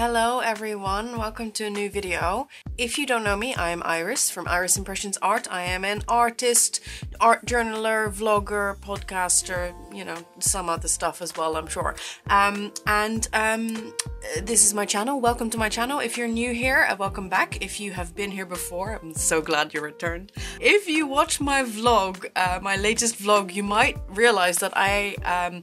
Hello everyone, welcome to a new video. If you don't know me, I am Iris from Iris Impressions Art. I am an artist, art journaler, vlogger, podcaster, you know, some other stuff as well, I'm sure. This is my channel. Welcome to my channel. If you're new here, welcome back. If you have been here before, I'm so glad you returned. If you watch my vlog, my latest vlog, you might realize that I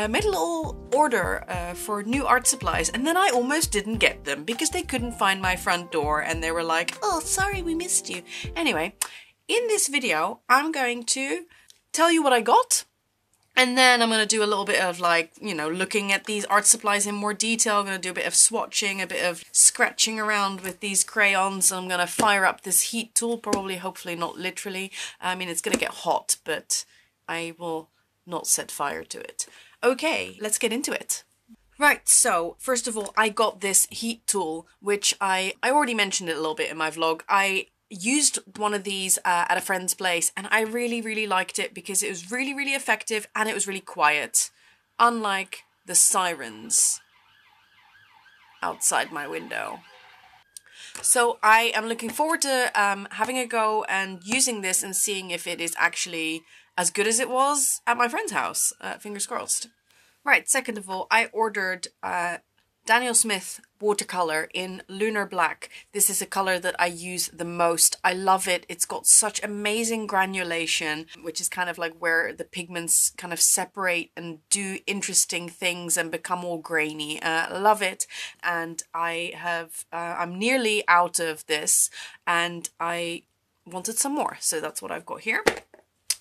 made a little order for new art supplies, and then I almost didn't get them because they couldn't find my front door and they were like, oh, sorry, we missed you. Anyway, in this video, I'm going to tell you what I got. And then I'm going to do a little bit of like, you know, looking at these art supplies in more detail. I'm going to do a bit of swatching, a bit of scratching around with these crayons. I'm going to fire up this heat tool, probably, hopefully not literally. I mean, it's going to get hot, but I will not set fire to it. Okay, let's get into it. Right, so first of all, I got this heat tool, which I already mentioned it a little bit in my vlog. I used one of these at a friend's place and I really liked it because it was really effective and it was really quiet, unlike the sirens outside my window. So I am looking forward to having a go and using this and seeing if it is actually as good as it was at my friend's house. Fingers crossed. Right, second of all, I ordered Daniel Smith watercolor in Lunar Black. This is a color that I use the most. I love it. It's got such amazing granulation, which is kind of like where the pigments kind of separate and do interesting things and become all grainy. Love it. And I'm nearly out of this and I wanted some more. So that's what I've got here.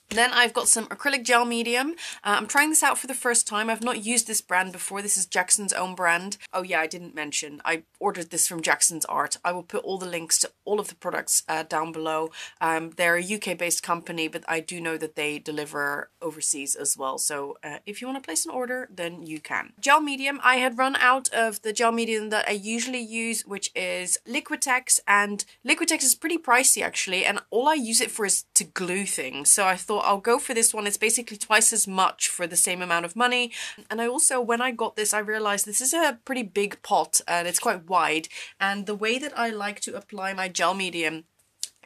Then I've got some acrylic gel medium. I'm trying this out for the first time. I've not used this brand before. This is Jackson's own brand. Oh yeah, I didn't mention. I ordered this from Jackson's Art. I will put all the links to all of the products down below. They're a UK-based company, but I do know that they deliver overseas as well. So if you want to place an order, then you can. Gel medium. I had run out of the gel medium that I usually use, which is Liquitex. And Liquitex is pretty pricey actually. And all I use it for is to glue things. So I thought I'll go for this one. It's basically twice as much for the same amount of money. And I also, when I got this, I realized this is a pretty big pot and it's quite wide. And the way that I like to apply my gel medium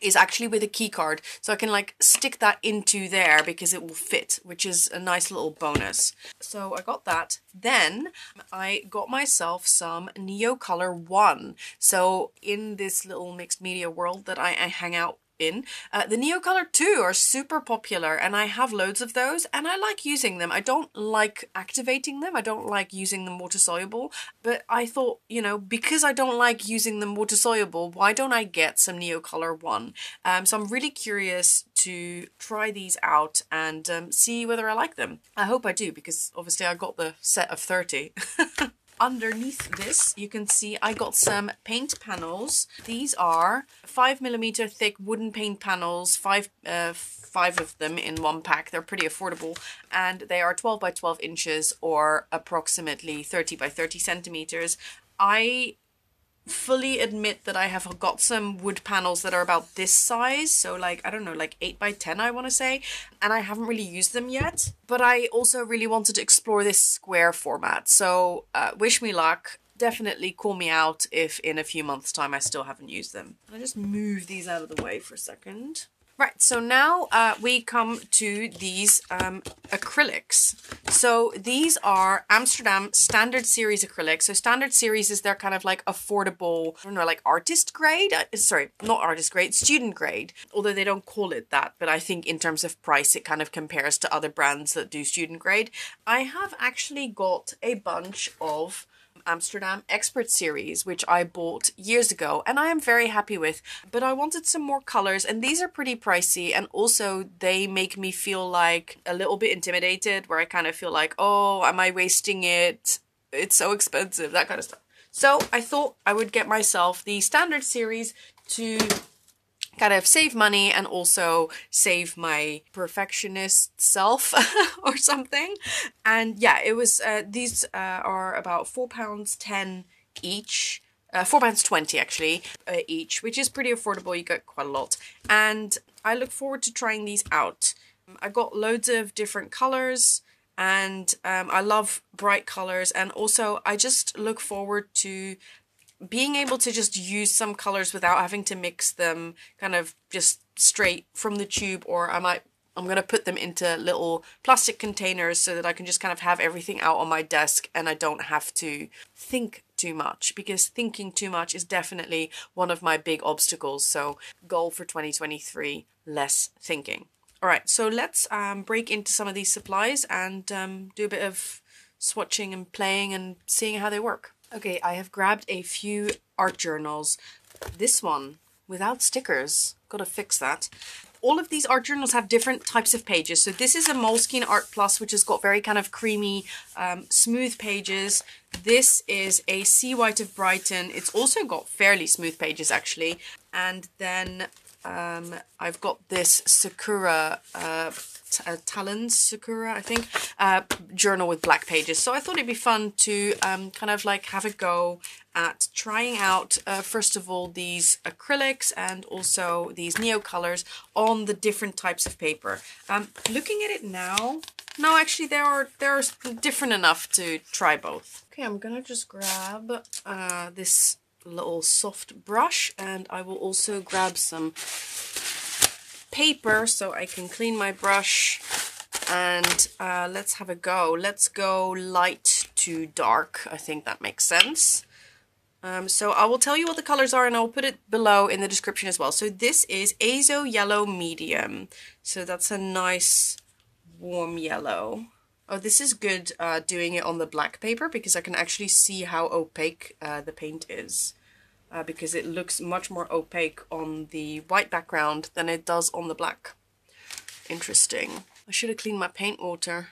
is actually with a key card. So I can like stick that into there because it will fit, which is a nice little bonus. So I got that. Then I got myself some Neocolor 1. So in this little mixed media world that I hang out in, the Neocolor 2 are super popular and I have loads of those and I like using them. I don't like activating them. I don't like using them water soluble, but I thought, you know, because I don't like using them water soluble, why don't I get some Neocolor 1? So I'm really curious to try these out and see whether I like them. I hope I do because obviously I got the set of 30. Underneath this, you can see I got some paint panels. These are 5mm thick wooden paint panels, five of them in one pack. They're pretty affordable and they are 12 by 12 inches or approximately 30 by 30 centimeters. I fully admit that I have got some wood panels that are about this size, so like, I don't know, like 8 by 10 I want to say, and I haven't really used them yet, but I also really wanted to explore this square format, so wish me luck. Definitely call me out if in a few months time I still haven't used them. I'll just move these out of the way for a second. Right, so now we come to these acrylics. So these are Amsterdam Standard Series acrylics. So Standard Series is their kind of like affordable, I don't know, like artist grade? Sorry, not artist grade, student grade. Although they don't call it that, but I think in terms of price, it kind of compares to other brands that do student grade. I have actually got a bunch of Amsterdam Expert Series, which I bought years ago and I am very happy with, but I wanted some more colors and these are pretty pricey and also they make me feel like a little bit intimidated, where I kind of feel like, oh, am I wasting it? It's so expensive, that kind of stuff. So I thought I would get myself the Standard Series to kind of save money and also save my perfectionist self or something. And yeah, it was, these are about £4.10 each. £4.20 actually, each, which is pretty affordable. You get quite a lot. And I look forward to trying these out. I got loads of different colors and I love bright colors, and also I just look forward to being able to just use some colors without having to mix them kind of just straight from the tube, or I'm going to put them into little plastic containers so that I can just kind of have everything out on my desk and I don't have to think too much, because thinking too much is definitely one of my big obstacles. So goal for 2023, less thinking. All right, so let's break into some of these supplies and do a bit of swatching and playing and seeing how they work. Okay, I have grabbed a few art journals. This one, without stickers, gotta fix that. All of these art journals have different types of pages. So this is a Moleskine Art Plus, which has got very kind of creamy, smooth pages. This is a Sea White of Brighton. It's also got fairly smooth pages, actually. And then I've got this Sakura, Talons Sakura, I think, journal with black pages. So I thought it'd be fun to kind of like have a go at trying out, first of all, these acrylics and also these neo colors on the different types of paper. Looking at it now, no, actually they're different enough to try both. Okay, I'm gonna just grab this little soft brush, and I will also grab some paper so I can clean my brush, and let's have a go. Let's go light to dark. I think that makes sense. So I will tell you what the colors are and I'll put it below in the description as well. So this is Azo Yellow Medium. So that's a nice warm yellow. Oh, this is good doing it on the black paper because I can actually see how opaque the paint is. Because it looks much more opaque on the white background than it does on the black. Interesting. I should have cleaned my paint water.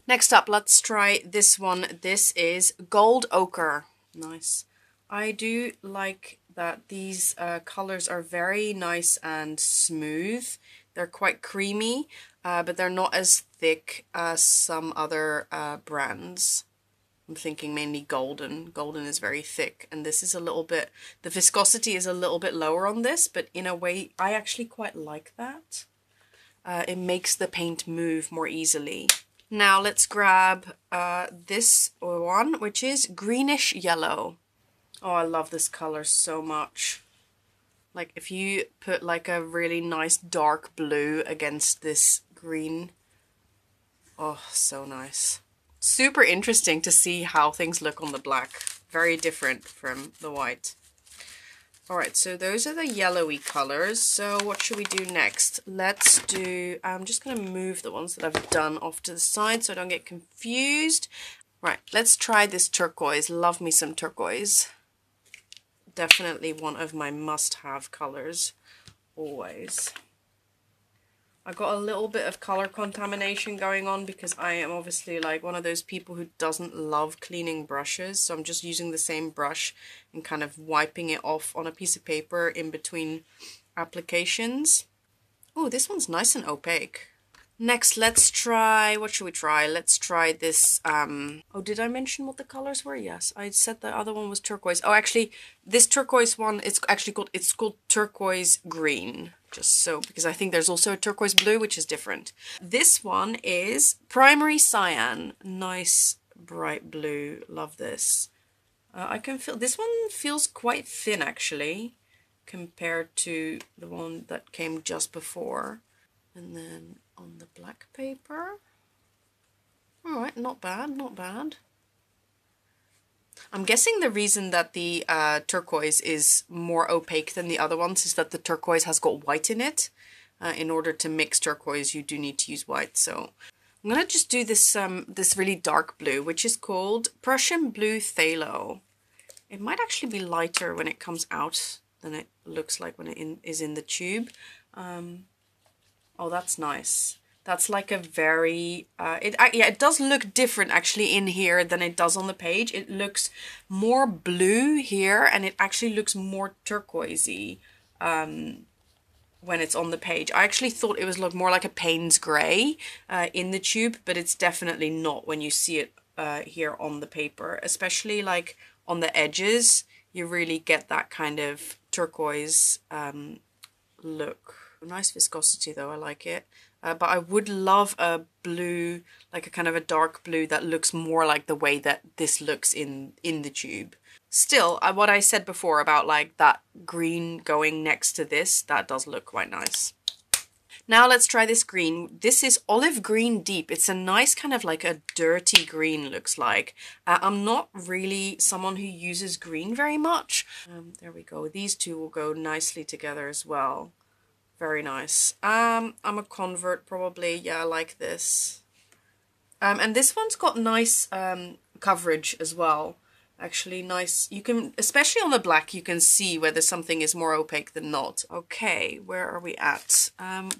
Next up, let's try this one. This is Gold Ochre. Nice. I do like that these colors are very nice and smooth. They're quite creamy, but they're not as thick as some other brands. I'm thinking mainly Golden. Golden is very thick, and this is a little bit, the viscosity is a little bit lower on this, but in a way, I actually quite like that. It makes the paint move more easily. Now let's grab this one, which is Greenish Yellow. Oh, I love this color so much. Like if you put like a really nice dark blue against this green. Oh, so nice. Super interesting to see how things look on the black. Very different from the white. Alright, so those are the yellowy colors. So what should we do next? Let's do, I'm just going to move the ones that I've done off to the side so I don't get confused. Right, let's try this turquoise. Love me some turquoise. Definitely one of my must-have colors, always. I got a little bit of color contamination going on because I am obviously like one of those people who doesn't love cleaning brushes. So I'm just using the same brush and kind of wiping it off on a piece of paper in between applications. Oh, this one's nice and opaque. Next, let's try, what should we try? Let's try this, oh, did I mention what the colors were? Yes, I said the other one was turquoise. Oh, actually, this turquoise one, it's called Turquoise Green. Just so, because I think there's also a turquoise blue, which is different. This one is Primary Cyan. Nice, bright blue. Love this. I can feel, this one feels quite thin, actually, compared to the one that came just before. And then on the black paper. Alright, not bad, not bad. I'm guessing the reason that the turquoise is more opaque than the other ones is that the turquoise has got white in it. In order to mix turquoise, you do need to use white. So I'm going to just do this this really dark blue, which is called Prussian Blue Phthalo. It might actually be lighter when it comes out than it looks like when it is in the tube. Oh, that's nice. That's like a very, yeah, it does look different actually in here than it does on the page. It looks more blue here and it actually looks more turquoisey when it's on the page. I actually thought it was look more like a Payne's grey in the tube, but it's definitely not when you see it here on the paper, especially like on the edges. You really get that kind of turquoise look. Nice viscosity though, I like it. But I would love a blue, like a kind of a dark blue that looks more like the way that this looks in the tube. Still, what I said before about like that green going next to this, that does look quite nice. Now let's try this green. This is olive green deep. It's a nice kind of like a dirty green, looks like. I'm not really someone who uses green very much. There we go. These two will go nicely together as well. Very nice. I'm a convert probably. Yeah, I like this. And this one's got nice coverage as well. Actually nice. You can, especially on the black, you can see whether something is more opaque than not. Okay, where are we at?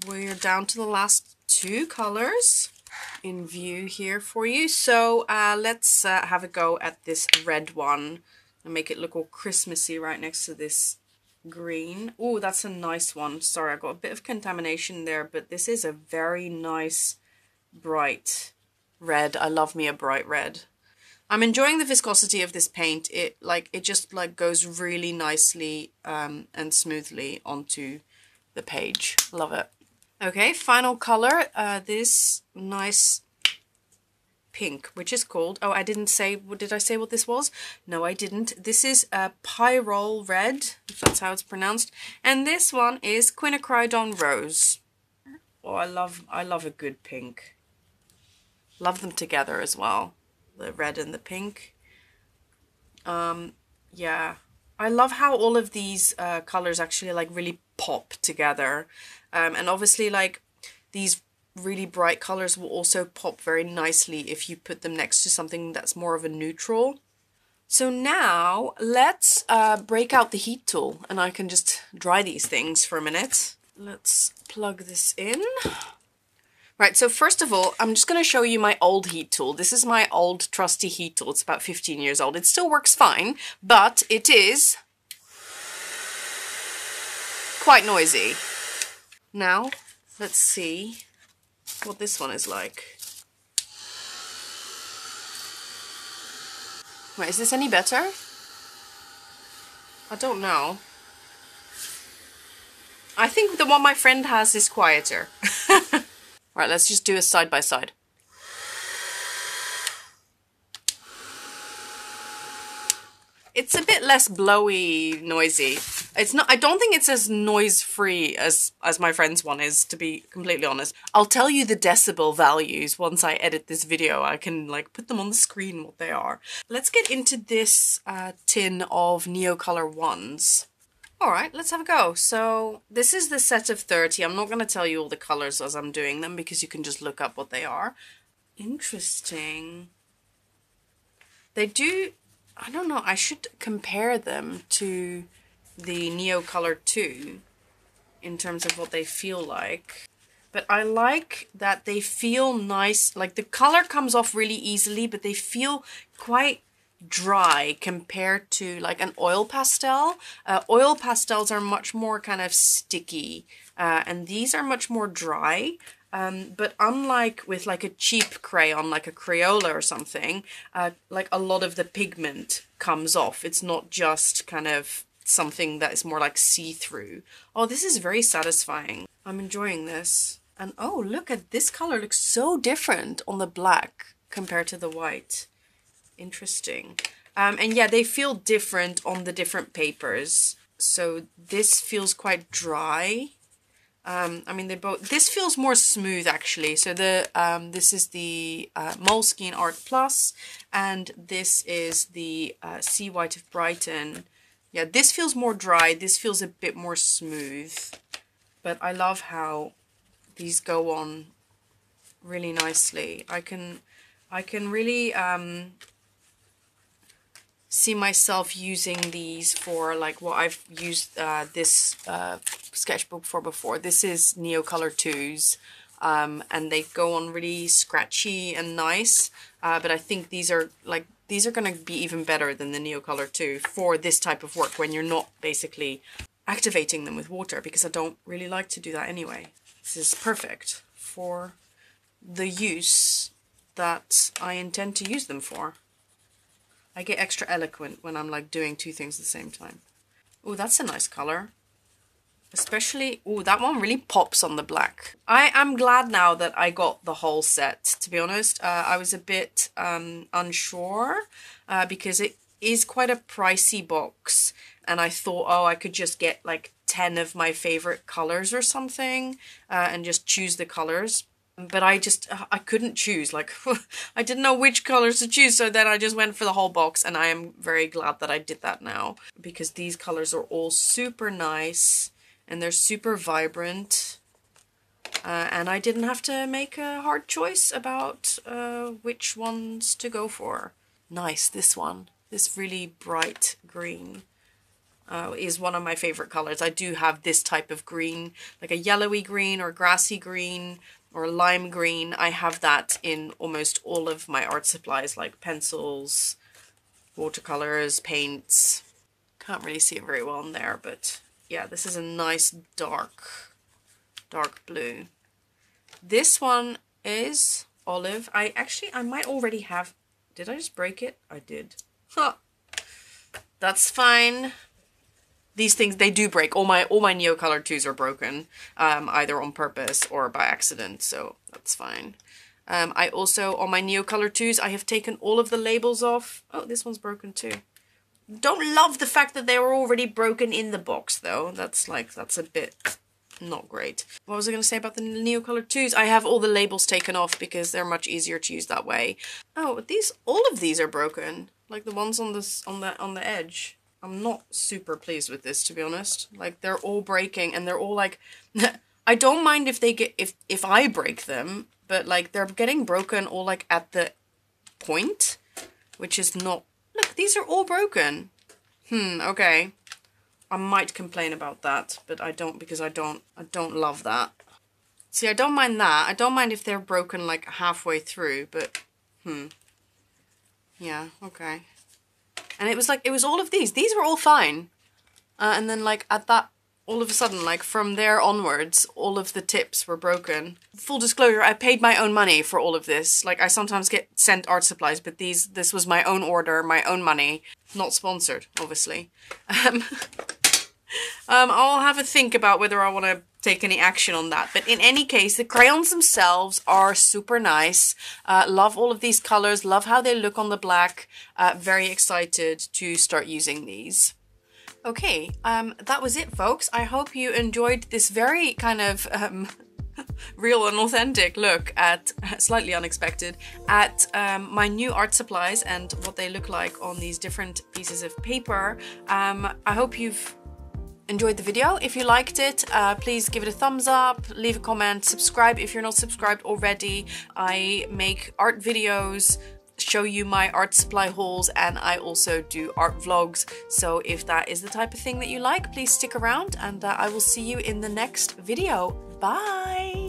We're down to the last two colors in view here for you. So let's have a go at this red one and make it look all Christmassy right next to this green. Oh, that's a nice one. Sorry, I got a bit of contamination there, but this is a very nice bright red. I love me a bright red. I'm enjoying the viscosity of this paint. It just goes really nicely and smoothly onto the page. Love it. Okay, final color. This nice pink, which is called, oh, I didn't say, did I say what this was? No, I didn't. This is Pyrrole Red, if that's how it's pronounced. And this one is Quinacridone Rose. Oh, I love a good pink. Love them together as well. The red and the pink. Yeah, I love how all of these colors actually like really pop together, and obviously like these really bright colors will also pop very nicely if you put them next to something that's more of a neutral. So now let's break out the heat tool and I can just dry these things for a minute. Let's plug this in. Right, so first of all, I'm just going to show you my old heat tool. This is my old trusty heat tool. It's about 15 years old. It still works fine, but it is quite noisy. Now, let's see what this one is like. Right, is this any better? I don't know. I think the one my friend has is quieter. Right, let's just do a side by side. It's a bit less blowy, noisy. It's not, I don't think it's as noise-free as my friend's one is, to be completely honest. I'll tell you the decibel values once I edit this video. I can like put them on the screen what they are. Let's get into this tin of Neocolor ones. Alright, let's have a go. So this is the set of 30. I'm not going to tell you all the colors as I'm doing them because you can just look up what they are. Interesting. They do, I don't know, I should compare them to the Neocolor 2 in terms of what they feel like. But I like that they feel nice, like the color comes off really easily, but they feel quite dry compared to like an oil pastel. Oil pastels are much more kind of sticky, and these are much more dry. But unlike with like a cheap crayon, like a Crayola or something, like a lot of the pigment comes off. It's not just kind of something that is more like see-through. Oh, this is very satisfying. I'm enjoying this. And oh, look at this color, looks so different on the black compared to the white. Interesting. And yeah, they feel different on the different papers. So this feels quite dry. I mean, they both, this feels more smooth actually. So the this is the Moleskine Art Plus, and this is the Sea White of Brighton. Yeah, this feels more dry. This feels a bit more smooth. But I love how these go on really nicely. I can really see myself using these for like what I've used this sketchbook for before. This is Neocolor 2s, and they go on really scratchy and nice, but I think these are going to be even better than the Neocolor 2 for this type of work when you're not basically activating them with water, because I don't really like to do that anyway. This is perfect for the use that I intend to use them for. I get extra eloquent when I'm like doing two things at the same time. Oh, that's a nice color. Especially, oh, that one really pops on the black. I am glad now that I got the whole set, to be honest. I was a bit unsure because is quite a pricey box, and I thought, oh, I could just get like 10 of my favorite colors or something, and just choose the colors. But I couldn't choose, like, I didn't know which colors to choose, so then I just went for the whole box, and I am very glad that I did that now, because these colors are all super nice, and they're super vibrant, and I didn't have to make a hard choice about which ones to go for. Nice, this one, this really bright green. Is one of my favorite colors. I do have this type of green, like a yellowy green or grassy green or lime green. I have that in almost all of my art supplies, like pencils, watercolors, paints. Can't really see it very well in there, but yeah, this is a nice dark blue. This one is olive. I might already have, did I just break it? I did. Huh. That's fine. These things, they do break. All my Neocolor 2s are broken, either on purpose or by accident, so that's fine. I also, on my Neocolor 2s, I have taken all of the labels off. Oh, this one's broken too. Don't love the fact that they were already broken in the box, though. That's a bit not great. What was I going to say about the Neocolor 2s? I have all the labels taken off because they're much easier to use that way. Oh, all of these are broken. Like the ones on the edge. I'm not super pleased with this, to be honest. Like, they're all breaking, and they're all like, I don't mind if they get, if I break them, but like, they're getting broken all like at the point, which is not, look, these are all broken. Okay. I might complain about that, but I don't, because I don't love that. See, I don't mind that. I don't mind if they're broken like halfway through, but, yeah, okay. And it was all of these. These were all fine. And then like at that, all of a sudden, like from there onwards, all of the tips were broken. Full disclosure, I paid my own money for all of this. Like, I sometimes get sent art supplies, but this was my own order, my own money. Not sponsored, obviously. I'll have a think about whether I want to take any action on that. But in any case, the crayons themselves are super nice. Love all of these colors. Love how they look on the black. Very excited to start using these. Okay, that was it, folks. I hope you enjoyed this very kind of real and authentic look at, slightly unexpected, at my new art supplies and what they look like on these different pieces of paper. I hope you've enjoyed the video. If you liked it, please give it a thumbs up, leave a comment, subscribe if you're not subscribed already. I make art videos, show you my art supply hauls, and I also do art vlogs. So if that is the type of thing that you like, please stick around, and I will see you in the next video. Bye!